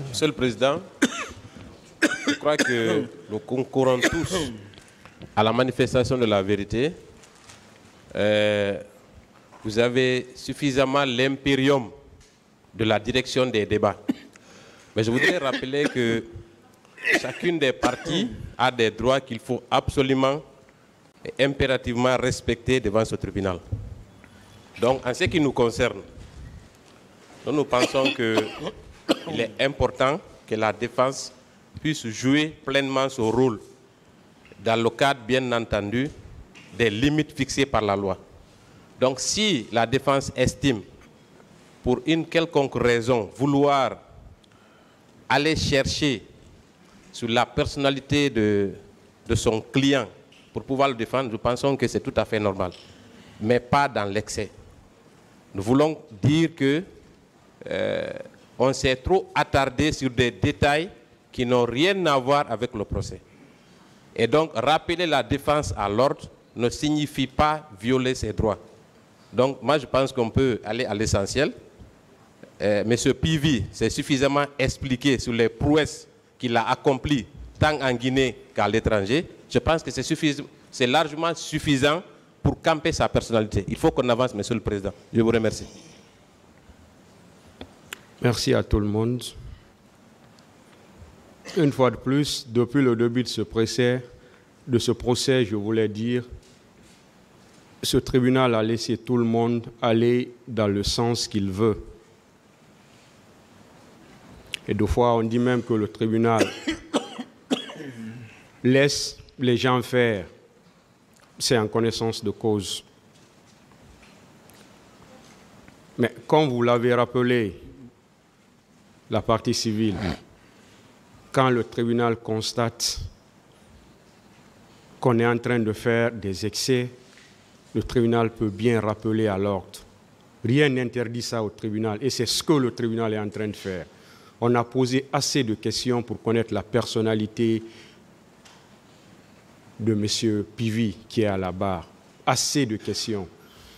Monsieur le Président, je crois que nous concourons tous à la manifestation de la vérité. Vous avez suffisamment l'impérium de la direction des débats. Mais je voudrais rappeler que chacune des parties a des droits qu'il faut absolument et impérativement respecter devant ce tribunal. Donc, en ce qui nous concerne, nous pensons qu'il est important que la défense puisse jouer pleinement son rôle dans le cadre, bien entendu, des limites fixées par la loi. Donc, si la défense estime, pour une quelconque raison, vouloir aller chercher sur la personnalité de son client pour pouvoir le défendre, nous pensons que c'est tout à fait normal, mais pas dans l'excès. Nous voulons dire que on s'est trop attardé sur des détails qui n'ont rien à voir avec le procès. Et donc, rappeler la défense à l'ordre ne signifie pas violer ses droits. Donc, moi, je pense qu'on peut aller à l'essentiel. Monsieur Pivi s'est suffisamment expliqué sur les prouesses qu'il a accomplies tant en Guinée qu'à l'étranger. Je pense que c'est largement suffisant pour camper sa personnalité. Il faut qu'on avance, Monsieur le Président. Je vous remercie. Merci à tout le monde. Une fois de plus, depuis le début de ce procès, je voulais dire, ce tribunal a laissé tout le monde aller dans le sens qu'il veut. Et deux fois, on dit même que le tribunal laisse les gens faire. C'est en connaissance de cause. Mais comme vous l'avez rappelé, la partie civile, quand le tribunal constate qu'on est en train de faire des excès, le tribunal peut bien rappeler à l'ordre. Rien n'interdit ça au tribunal et c'est ce que le tribunal est en train de faire. On a posé assez de questions pour connaître la personnalité de M. Pivi qui est à la barre. Assez de questions.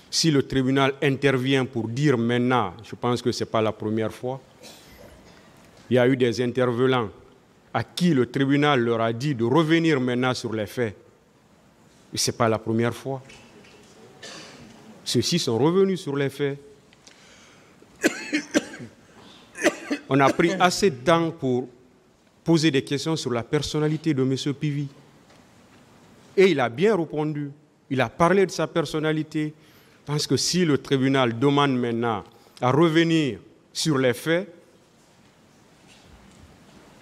Si le tribunal intervient pour dire maintenant, je pense que ce n'est pas la première fois, il y a eu des intervenants à qui le tribunal leur a dit de revenir maintenant sur les faits. Ce n'est pas la première fois. Ceux-ci sont revenus sur les faits. On a pris assez de temps pour poser des questions sur la personnalité de M. Pivi. Et il a bien répondu. Il a parlé de sa personnalité. Parce que si le tribunal demande maintenant à revenir sur les faits,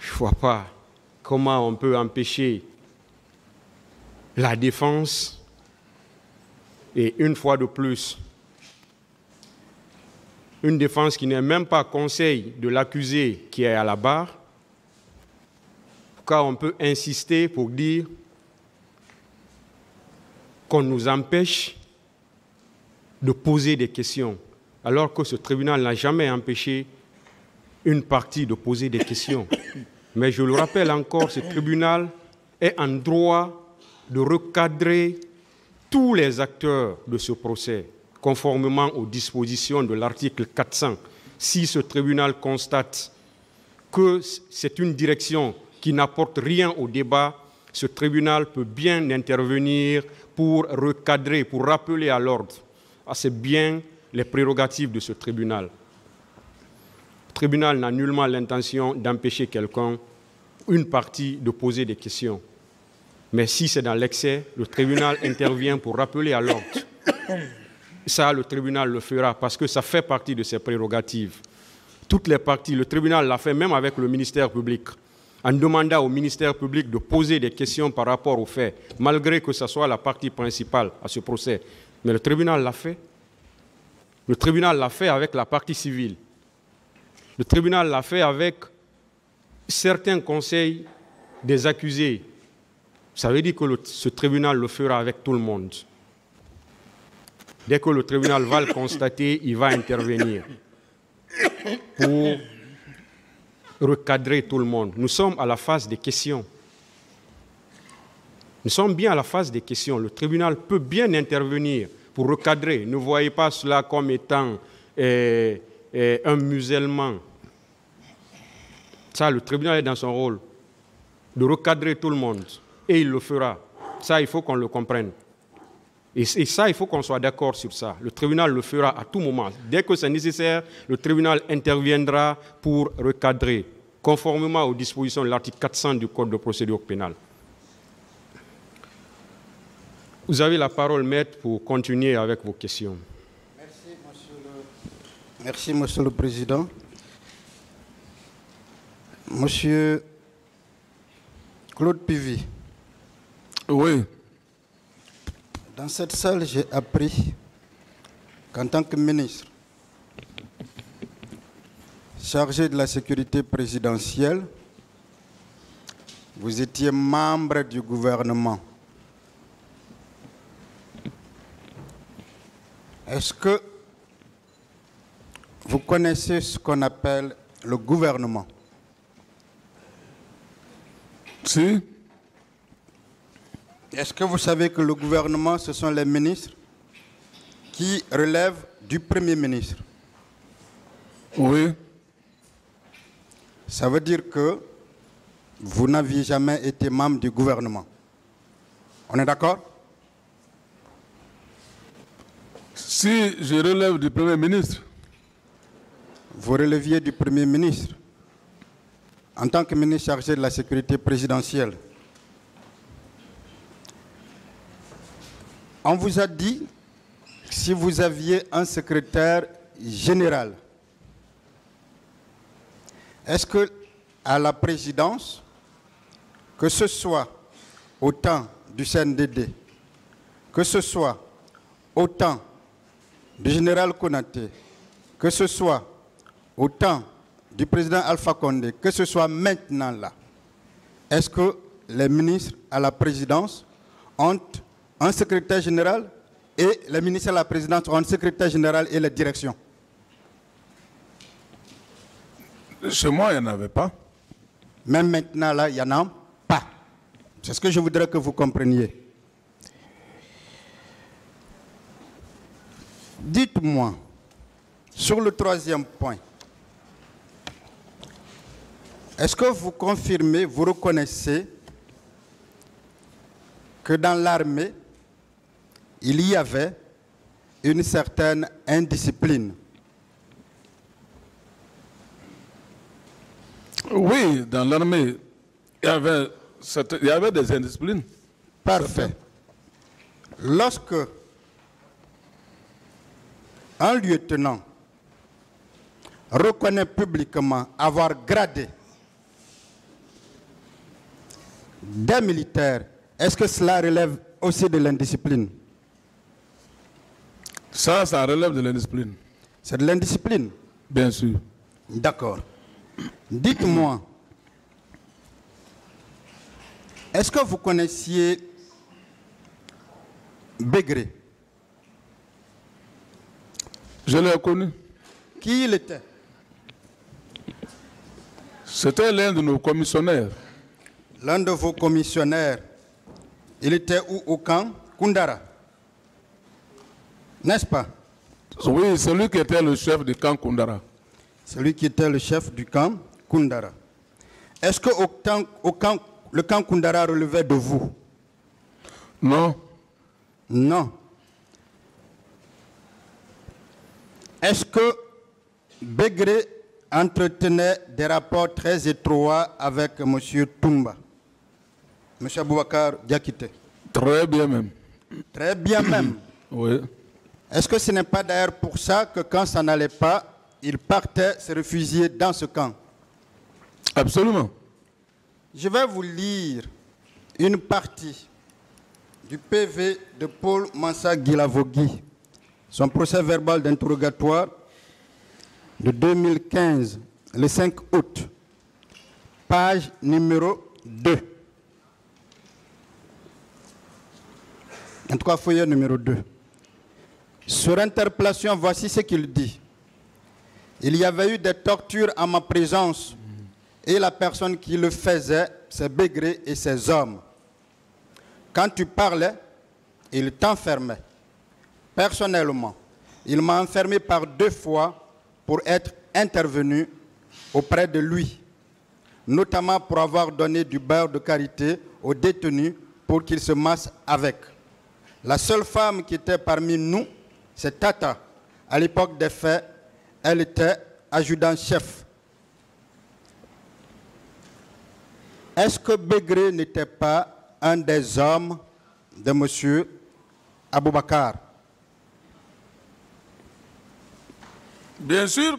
je ne vois pas comment on peut empêcher la défense. Et une fois de plus, une défense qui n'est même pas conseil de l'accusé qui est à la barre, car on peut insister pour dire qu'on nous empêche de poser des questions, alors que ce tribunal n'a jamais empêché une partie de poser des questions. Mais je le rappelle encore, ce tribunal est en droit de recadrer tous les acteurs de ce procès, conformément aux dispositions de l'article 400. Si ce tribunal constate que c'est une direction qui n'apporte rien au débat, ce tribunal peut bien intervenir pour recadrer, pour rappeler à l'ordre. C'est bien les prérogatives de ce tribunal. Le tribunal n'a nullement l'intention d'empêcher quelqu'un, une partie, de poser des questions. Mais si c'est dans l'excès, le tribunal intervient pour rappeler à l'ordre. Ça, le tribunal le fera parce que ça fait partie de ses prérogatives. Toutes les parties, le tribunal l'a fait même avec le ministère public, en demandant au ministère public de poser des questions par rapport aux faits, malgré que ce soit la partie principale à ce procès. Mais le tribunal l'a fait. Le tribunal l'a fait avec la partie civile. Le tribunal l'a fait avec certains conseils des accusés. Ça veut dire que ce tribunal le fera avec tout le monde. Dès que le tribunal va le constater, il va intervenir pour recadrer tout le monde. Nous sommes à la phase des questions. Nous sommes bien à la phase des questions. Le tribunal peut bien intervenir pour recadrer. Ne voyez pas cela comme étant un musellement. Ça, le tribunal est dans son rôle de recadrer tout le monde. Et il le fera. Ça, il faut qu'on le comprenne. Et ça, il faut qu'on soit d'accord sur ça. Le tribunal le fera à tout moment. Dès que c'est nécessaire, le tribunal interviendra pour recadrer, conformément aux dispositions de l'article 400 du Code de procédure pénale. Vous avez la parole, maître, pour continuer avec vos questions. Merci, Monsieur le Président. Monsieur Claude Pivy. Oui. Dans cette salle, j'ai appris qu'en tant que ministre chargé de la sécurité présidentielle, vous étiez membre du gouvernement. Est-ce que vous connaissez ce qu'on appelle le gouvernement? Si. Est-ce que vous savez que le gouvernement, ce sont les ministres qui relèvent du Premier ministre? Oui. Ça veut dire que vous n'aviez jamais été membre du gouvernement. On est d'accord? Si je relève du Premier ministre. Vous releviez du Premier ministre en tant que ministre chargé de la sécurité présidentielle. On vous a dit si vous aviez un secrétaire général. Est-ce que à la présidence, que ce soit au temps du CNDD, que ce soit au temps du général Konaté, que ce soit au temps du président Alpha Condé, que ce soit maintenant là, est-ce que les ministres à la présidence ont un secrétaire général et les ministres à la présidence ont un secrétaire général et la direction? Chez moi, il n'y en avait pas. Même maintenant là, il n'y en a pas. C'est ce que je voudrais que vous compreniez. Dites-moi, sur le troisième point, est-ce que vous confirmez, vous reconnaissez que dans l'armée, il y avait une certaine indiscipline? Oui, dans l'armée, il y avait des indisciplines. Parfait. Lorsque un lieutenant reconnaît publiquement avoir gradé des militaires, est-ce que cela relève aussi de l'indiscipline? Ça relève de l'indiscipline. C'est de l'indiscipline? Bien sûr. D'accord. Dites-moi, est-ce que vous connaissiez Bégré? Je l'ai connu. Qui il était? C'était l'un de nos commissionnaires. L'un de vos commissionnaires. Il était où, au camp Koundara? N'est-ce pas? Oui, celui qui était le chef du camp Koundara. Celui qui était le chef du camp Koundara. Est-ce que le camp Koundara relevait de vous? Non. Non. Est-ce que Bégré entretenait des rapports très étroits avec M. Toumba, M. Aboubakar Diakité? Très bien même. Très bien même. Oui. Est-ce que ce n'est pas d'ailleurs pour ça que quand ça n'allait pas, il partait se réfugier dans ce camp? Absolument. Je vais vous lire une partie du PV de Paul Mansa Guilavogui, son procès verbal d'interrogatoire de 2015, le 5 août, page numéro 2. En tout cas, feuillet numéro 2. Sur interpellation, voici ce qu'il dit. Il y avait eu des tortures en ma présence et la personne qui le faisait, c'est Bégré et ses hommes. Quand tu parlais, ils t'enfermaient. Personnellement, il m'a enfermé par 2 fois pour être intervenu auprès de lui, notamment pour avoir donné du beurre de karité aux détenus pour qu'ils se massent avec. La seule femme qui était parmi nous, c'est Tata. À l'époque des faits, elle était adjudant-chef. Est-ce que Begré n'était pas un des hommes de M. Aboubakar? Bien sûr,